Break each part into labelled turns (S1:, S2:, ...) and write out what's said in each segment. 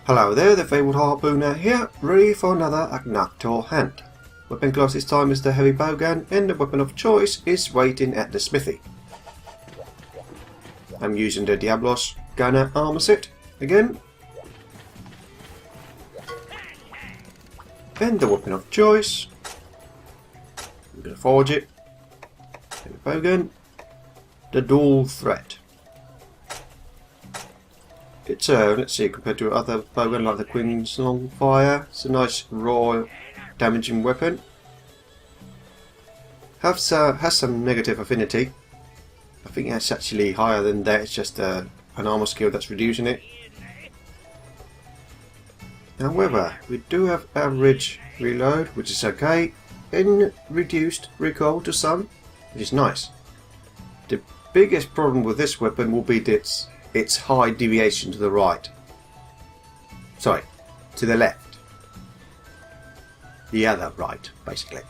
S1: Hello there, the Fabled Harpooner here, ready for another Agnaktor hunt. Weapon class this time is the Heavy Bowgun, and the weapon of choice is waiting at the smithy. I'm using the Diablos Gunner armor set again. And the weapon of choice, I'm going to forge it, Heavy Bowgun, the dual threat. It's let's see, compared to other bowgun like the Queen's Longfire, it's a nice raw damaging weapon. Has some negative affinity. I think it's actually higher than that, it's just an armor skill that's reducing it. However, we do have average reload, which is okay, and reduced recoil to some, which is nice. The biggest problem with this weapon will be its high deviation to the right. Sorry, to the left. The other right, basically.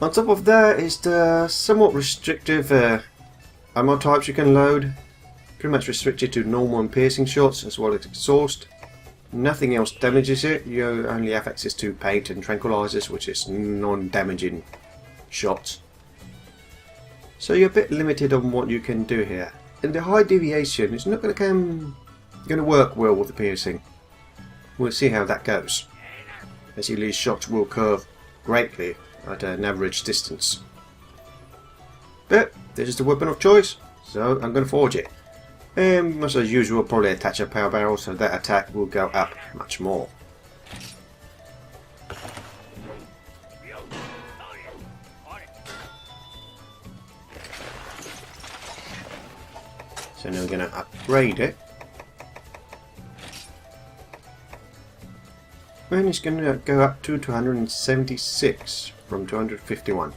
S1: On top of that is the somewhat restrictive ammo types you can load. Pretty much restricted to normal and piercing shots as well as exhaust. Nothing else damages it. You only have access to paint and tranquilizers, which is non-damaging shots. So you're a bit limited on what you can do here. And the high deviation is not going to work well with the piercing. We'll see how that goes. As these shots will curve greatly at an average distance. But this is the weapon of choice, so I'm going to forge it. And as usual, probably attach a power barrel so that attack will go up much more. So now we're going to upgrade it. And it's going to go up to 276 from 251.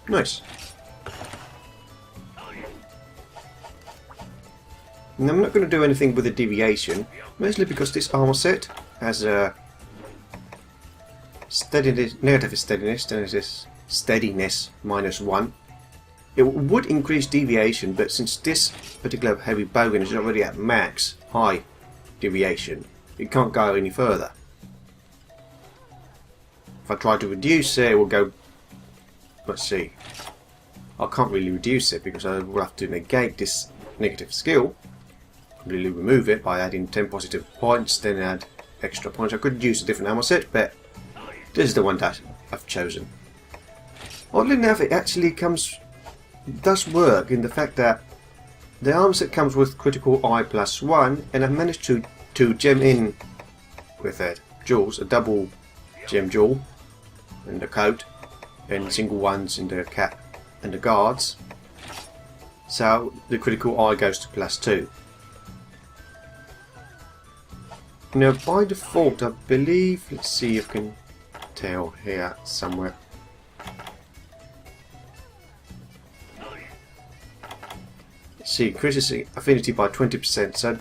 S1: Nice. And I'm not going to do anything with the deviation, mostly because this armor set has a negative steadiness -1. It would increase deviation, but since this particular Heavy Bowgun is already at max high deviation, it can't go any further. If I try to reduce it, it will go... Let's see. I can't really reduce it because I will have to negate this negative skill. Completely remove it by adding 10 positive points, then add extra points. I could use a different ammo set, but this is the one that I've chosen. Oddly enough, it actually does work in the fact that the armor set comes with critical eye +1, and I've managed to gem in with jewels, a double gem jewel in the coat and single ones in the cap and the guards, so the critical eye goes to +2. Now by default I believe, let's see if I can tell here somewhere. See, increases affinity by 20%, so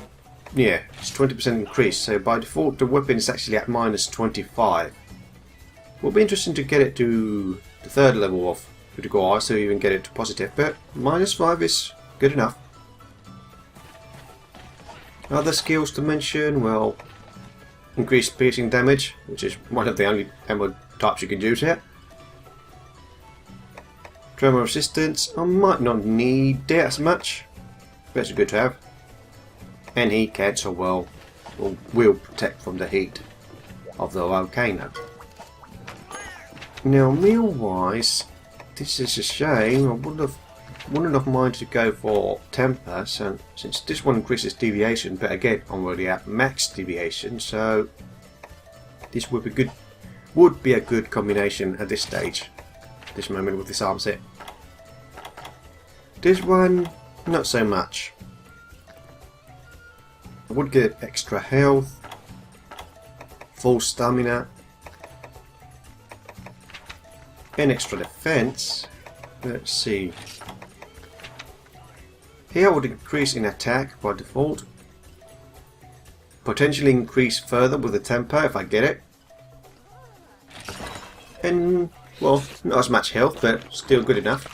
S1: yeah, it's 20% increase, so by default the weapon is actually at -25. It will be interesting to get it to the third level of critical eye, so you can get it to positive, but -5 is good enough. Other skills to mention, well, increased piercing damage, which is one of the only ammo types you can use here. Tremor resistance, I might not need it as much, but it's good to have. And heat cancel will protect from the heat of the volcano. Now meal wise, this is a shame. I wouldn't have minded to go for temper, so since this one increases deviation, but again I'm already at max deviation, so this would be a good combination at this stage, this moment with this arm set. This one, not so much. I would get extra health, full stamina, and extra defense. Let's see. Here I would increase in attack by default. Potentially increase further with the tempo if I get it. And, well, not as much health, but still good enough.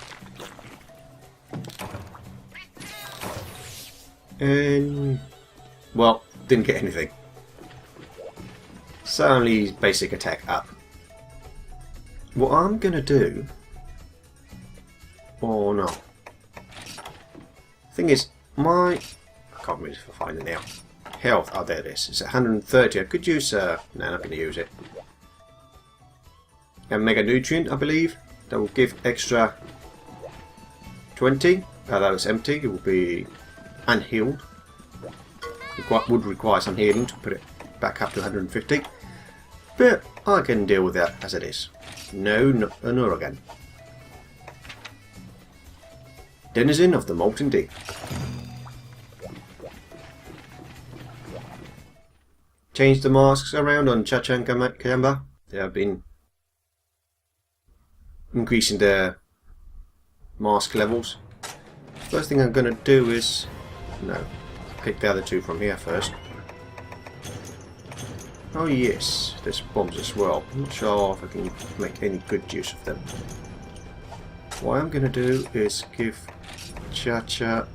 S1: And Well, didn't get anything. So only his basic attack up. What I'm gonna do... or no. Thing is, I can't really find it now. Health, oh there it is. It's 130. I could use... no, I'm not going to use it. A Mega Nutrient, I believe. That will give extra 20. That was empty. It will be unhealed. It would require some healing to put it back up to 150. But I can deal with that as it is. No, not an Oregon. Denizen of the Molten Deep. Change the masks around on Chacha and Kayamba. They have been increasing their mask levels. First thing I'm going to do is... no, pick the other two from here first. Oh yes, there's bombs as well. I'm not sure if I can make any good use of them. What I'm going to do is give Chacha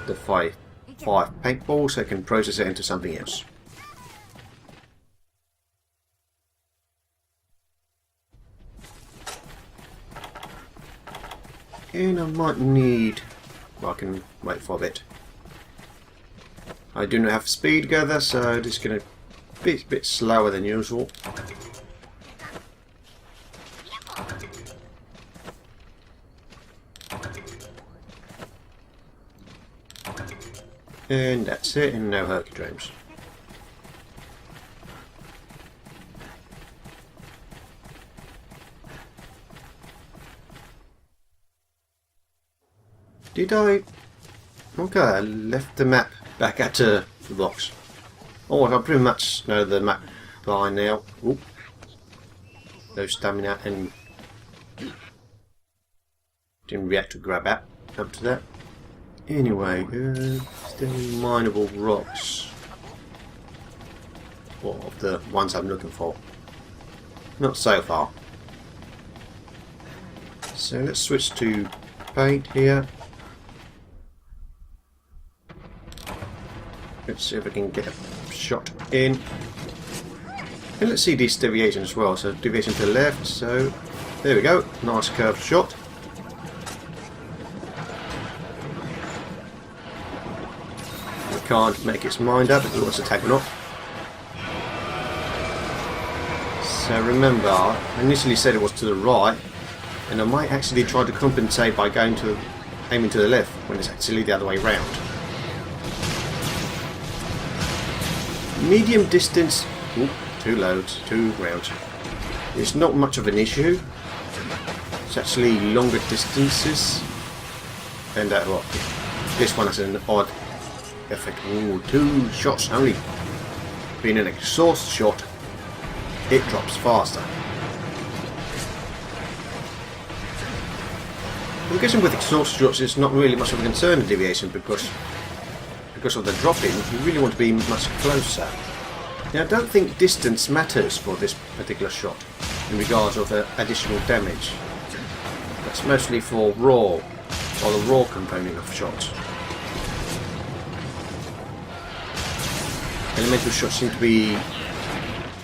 S1: the five paintballs so I can process it into something else. And I might need... well, I can wait for a bit. I do not have speed gather, so it's going to be a bit slower than usual. And that's it, and no Hercudromes. Did I... okay, I left the map back at the box. Oh, I pretty much know the map by now. Oop. No stamina and... didn't react to grab up to that. Anyway, still mineable rocks. Or of the ones I'm looking for. Not so far. So let's switch to paint here. Let's see if I can get a shot in. And let's see this deviation as well. So deviation to the left. So there we go. Nice curved shot. It can't make its mind up if it wants to attack or not. So remember, I initially said it was to the right, and I might actually try to compensate by going to aiming to the left when it's actually the other way round. Medium distance, ooh, two loads, 2 rounds. It's not much of an issue. It's actually longer distances, and well, this one has an odd effect. Ooh, 2 shots only. Being an exhaust shot, it drops faster. I'm guessing with exhaust shots it's not really much of a concern in deviation because of the drop-in, you really want to be much closer. Now I don't think distance matters for this particular shot in regards of the additional damage. That's mostly for raw, or the raw component of shots. Elemental shots seem to be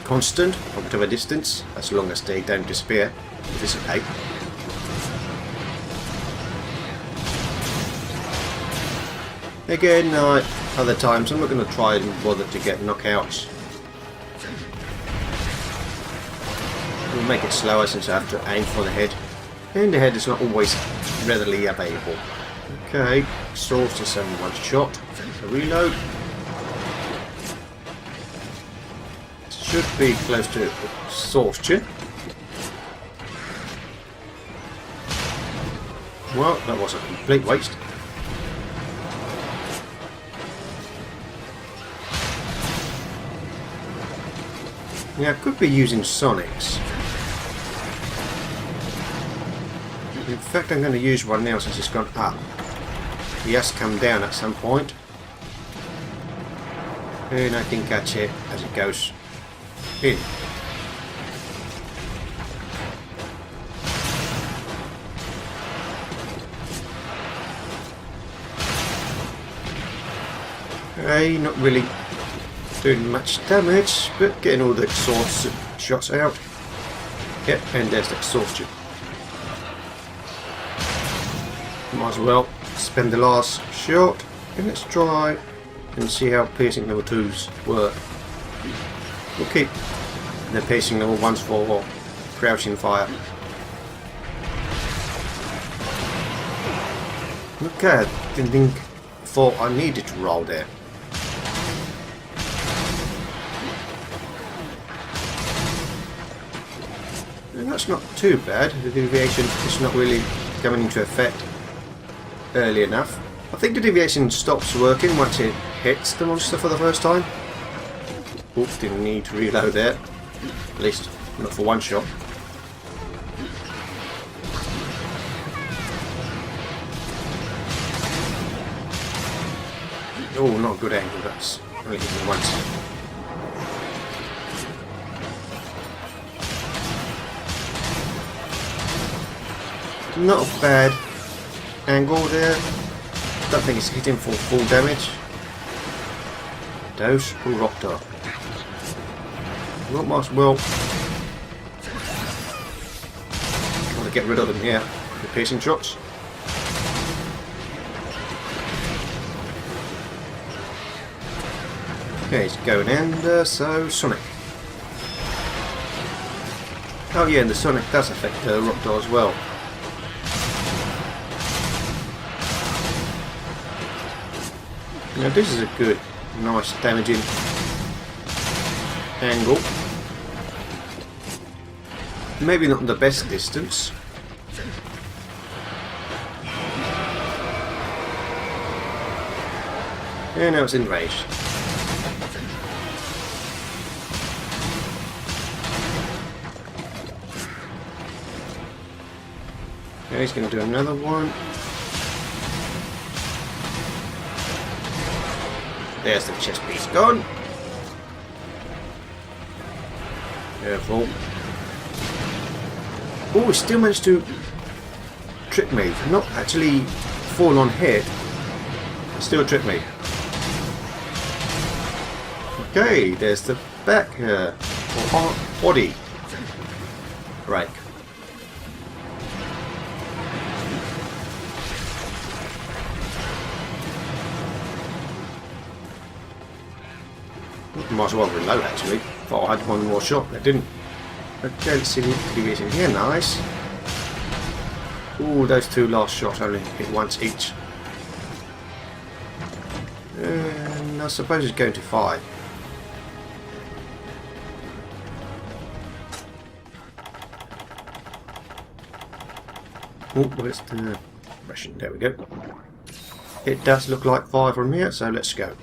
S1: constant for whatever distance, as long as they don't disappear or dissipate. Again, other times I'm not going to try and bother to get knockouts. We'll make it slower since I have to aim for the head. And the head is not always readily available. Okay, exhaust is only 1 shot. So reload. Should be close to exhaustion. Well, that was a complete waste. Yeah, I could be using Sonics. In fact, I'm going to use one now since it's gone up. He has to come down at some point. And I can catch it as it goes in. Okay, not really doing much damage, but getting all the exhaust shots out. Yep, and there's the exhaustion. Might as well spend the last shot, and let's try and see how piercing level 2s work. We'll keep the piercing level 1s for crouching fire. Okay, I thought I needed to roll there. And that's not too bad. The deviation is not really coming into effect early enough. I think the deviation stops working once it hits the monster for the first time. Oops, didn't need to reload there. At least not for one shot. Oh, not a good angle, that's only hitting once. Not a bad angle there. Don't think it's hitting for full damage. Dose or Raptor. Not much. Well, trying to get rid of them here. The piercing shots. Okay, he's going in. So Sonic. Oh yeah, and the Sonic does affect the Raptor as well. Now this is a good, nice damaging angle. Maybe not the best distance. And now it's enraged. Okay, he's going to do another one. There's the chest piece gone. Careful. Oh, he still managed to trick me. Not actually fall on hit. Still trick me. Okay, there's the back or body break. Might as well reload actually. Thought I had one more shot, but I didn't. Okay, let's see the deviation here. Nice. Ooh, those two last shots only hit once each. And I suppose it's going to 5. Oh, where's the ration? There we go. It does look like 5 from here, so let's go.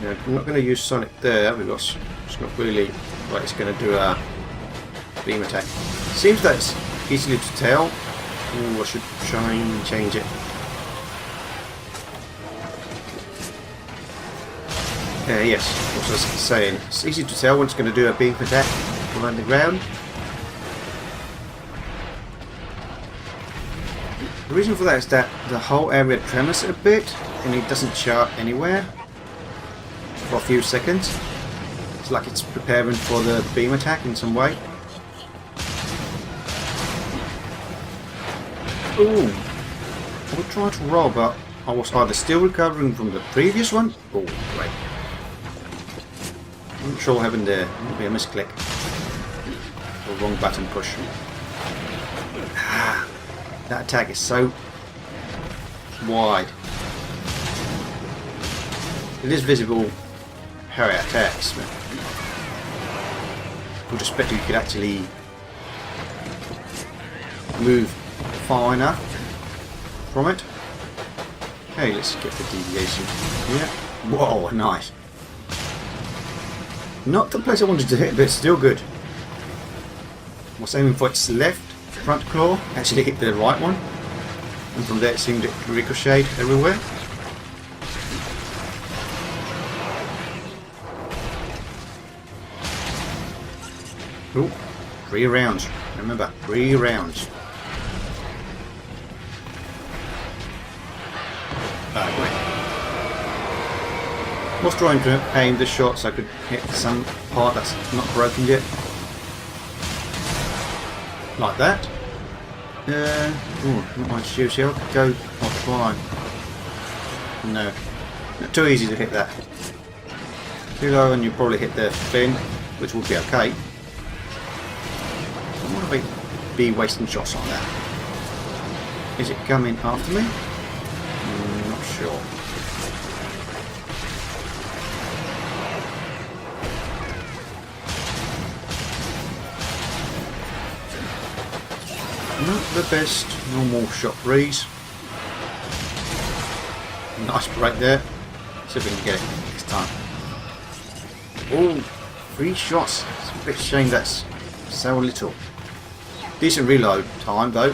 S1: Now, I'm not going to use Sonic there because it's not really like it's going to do a beam attack. Seems that it's easily to tell. Ooh, I should try and change it. Yes, what I was saying. It's easy to tell when it's going to do a beam attack around the ground. The reason for that is that the whole area tremors a bit and it doesn't chart anywhere for a few seconds. It's like it's preparing for the beam attack in some way. Ooh, I would try to roll, but I was either still recovering from the previous one. Oh, great. I'm not sure what happened there. It might be a misclick. Or wrong button push. Ah, that attack is so wide. It is visible how it attacks, but I would expect you could actually move far enough from it. Okay, let's get the deviation. Yeah. Whoa, nice. Not the place I wanted to hit, but it's still good. I was aiming for its left front claw, actually hit the right one, and from there it seemed to ricochet everywhere.
S2: Ooh, 3 rounds. Remember, 3 rounds. Oh, wait. I was trying to aim the shot so I could hit some part that's not broken yet. Like that. Not much use here. I'll try. No. Not too easy to hit that. Too low and you probably hit the fin, which would be okay. I don't want to be wasting shots on that. Is it coming after me? Not sure. Not the best normal shot breeze. Nice break there. See if we can get it this time. Oh, 3 shots. It's a bit shame that's so little. Decent reload time though.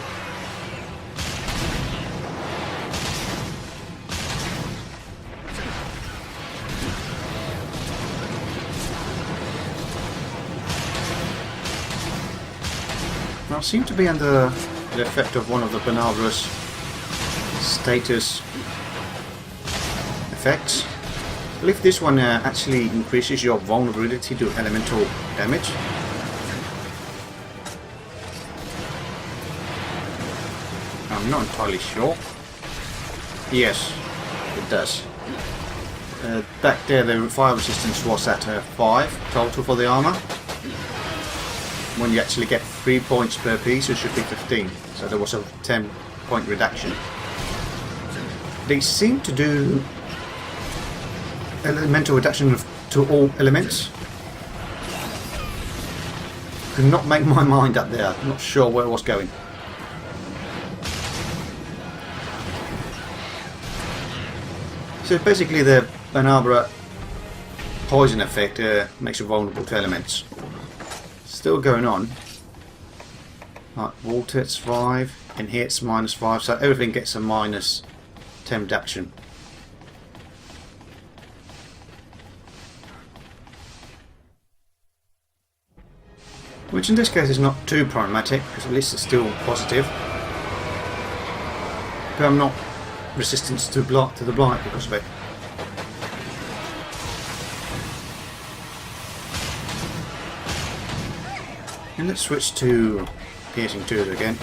S2: I seem to be under the effect of one of the Banavra's status effects. I believe this one actually increases your vulnerability to elemental damage. I'm not entirely sure. Yes, it does. Back there the fire resistance was at 5 total for the armour. When you actually get 3 points per piece, it should be 15. So there was a 10-point reduction. They seem to do elemental reduction to all elements. Could not make my mind up there. Not sure where it was going. So basically the Banabra poison effect makes you vulnerable to elements. Still going on. Right, water it's 5, and here it's -5, so everything gets a -10 reduction. Which in this case is not too problematic, because at least it's still positive. But I'm not resistant to the blight because of it. And let's switch to piercing 2 again.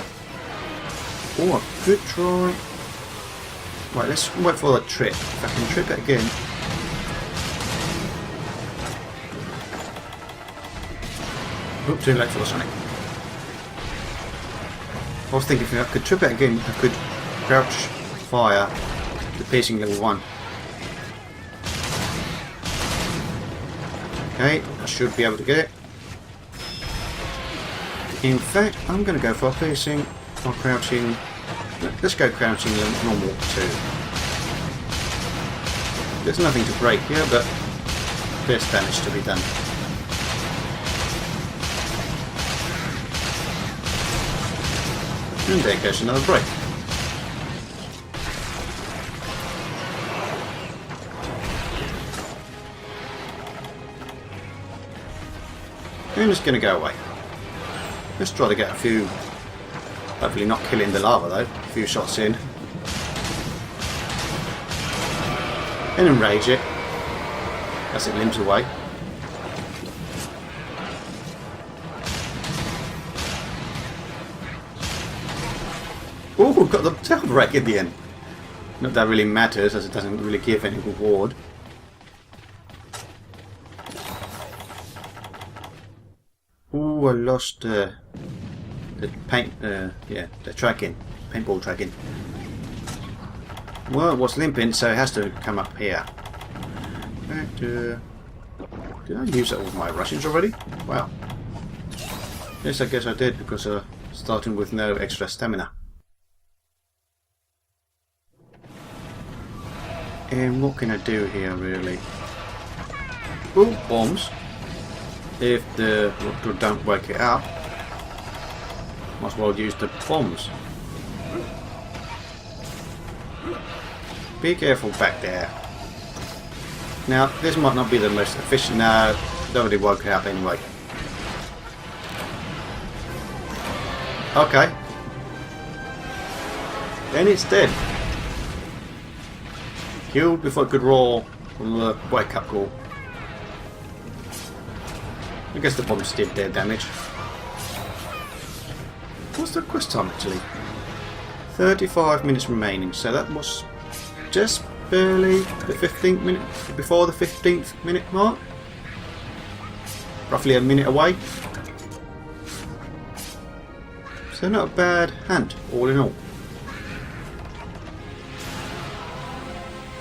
S2: Oh, a good try. Right, let's wait for the trip. If I can trip it again. Oops, too late for the Sonic. I was thinking if I could trip it again, I could crouch fire the piercing level 1. Okay, I should be able to get it. In fact, I'm going to go for piercing or crouching. Let's go crouching normal 2. There's nothing to break here, but there's damage to be done. And there goes another break. I'm just going to go away. Let's try to get a few, hopefully not killing the lava though, a few shots in. And enrage it as it limps away. Oh, we've got the tail break in the end. Not that really matters as it doesn't really give any reward. Oh, I lost the paint, the tracking, paintball tracking. Well, it was limping, so it has to come up here. Did I use up all my Russians already? Wow. Yes, I guess I did, because starting with no extra stamina. And what can I do here, really? Oh, bombs. If the Raptor don't wake it up, might as well use the bombs. Be careful back there. Now, this might not be the most efficient. Now, nobody woke it up anyway.
S1: Okay. Then it's dead. Killed before it could roar from the wake-up call. I guess the bombs did their damage. What's the quest time actually? 35 minutes remaining, so that was just barely the 15th minute, before the 15th minute mark. Roughly a minute away. So not a bad hunt, all in all.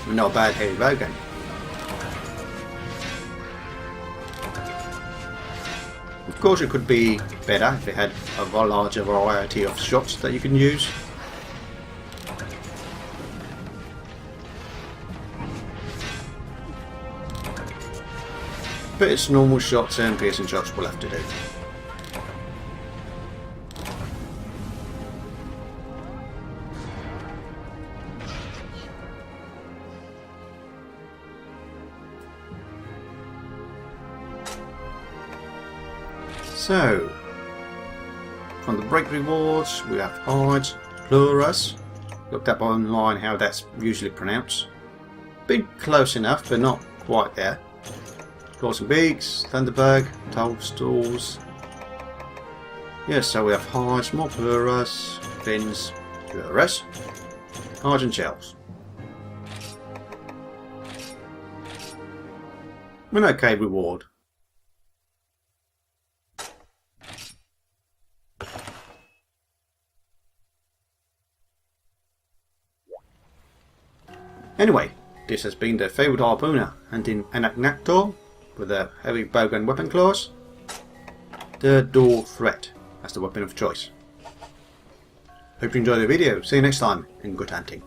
S1: Not a bad heavy bowgun. Of course it could be better if it had a larger variety of shots that you can use. But it's normal shots and piercing shots will have to do. So, from the break rewards, we have hides, plurus. Looked up online how that's usually pronounced. Been close enough, but not quite there. Claws and beaks, thunderbug, toadstools. Yes, so we have hides, more plurus, fins, plurus, hides and shells. An okay reward. Anyway, this has been the Fabled Harpooner hunting an Agnaktor with a Heavy Bowgun weapon class. The dual threat as the weapon of choice. Hope you enjoyed the video. See you next time and good hunting.